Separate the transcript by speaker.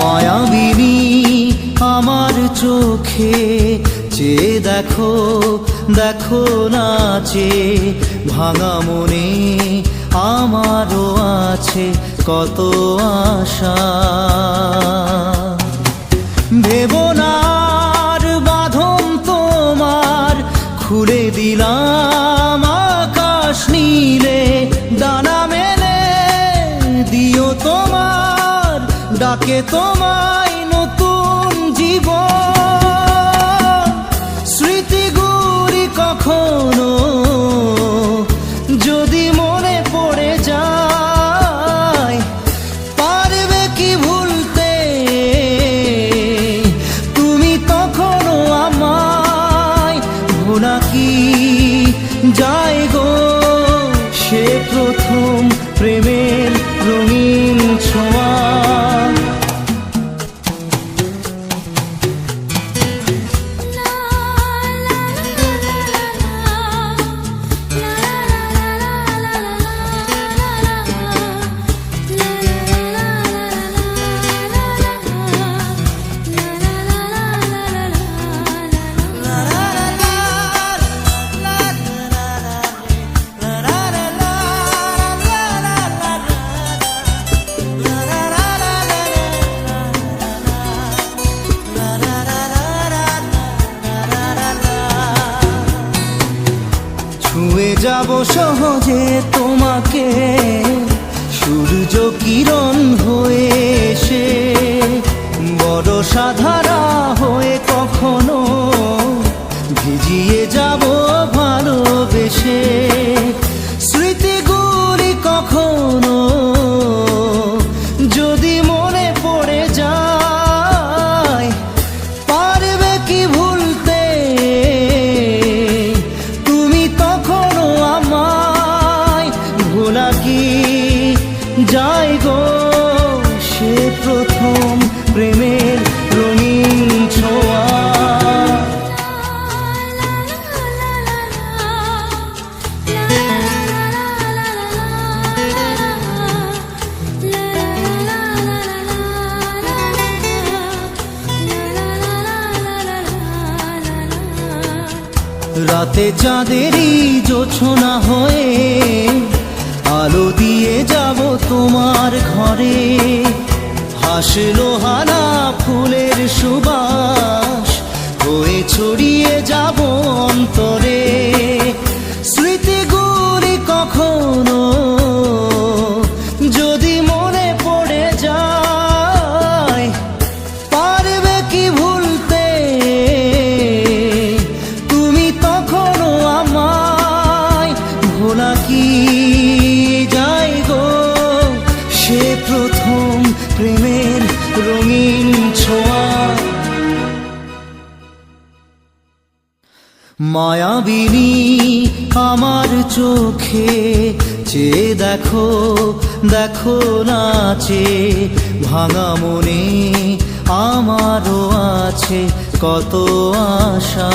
Speaker 1: মায়াবিনী আমার চোখে চেয়ে দেখো, দেখো নাচে ভাঙা মনে আমারও আছে কত আশা। ভেবনার বাঁধন তোমার খুলে দিলাম আকাশ নীলে, ডানা মেলে দিও তোমার ডাকে তোমায় নতুন জীবন। স্মৃতিগুলি কখনো যদি মনে পড়ে যায়, পারবে কি ভুলতে তুমি তখনও আমায়? ভোলা কি যায় গো সে প্রথম প্রেমের রঙিন ছোঁয়া। ছুঁয়ে যাব সহজে তোমাকে সূর্য কিরণ হয়ে এসে, বর্ষা ধারা হয়ে কখনো ভিজিয়ে যাব ভালোবেসে। স্মৃতিগুলি কখনো যদি মনে পড়ে যায়, পারবে কি ভুলতে তুমি তখনও আমায়? ভোলা কি যায় গো সে প্রথম প্রেমের রঙিন ছোঁয়া। রাতে চাঁদেরই জোছনা হয়ে আলো দিয়ে যাব তোমার ঘরে, হাসলো হানা ফুলের সুবাস হয়ে ছড়িয়ে যাব অন্তরে। স্মৃতিগুলি কখনো যদি মনে পড়ে যায়, পারবে কি ভুলতে তুমি তখনও আমায়? ভোলা কি যায় গো সে প্রথম প্রেমের রঙিন ছোঁয়া। মায়াবিনী আমার চোখে চেয়ে দেখো, দেখো নাচে ভাঙা মনে আমারও আছে কত আশা।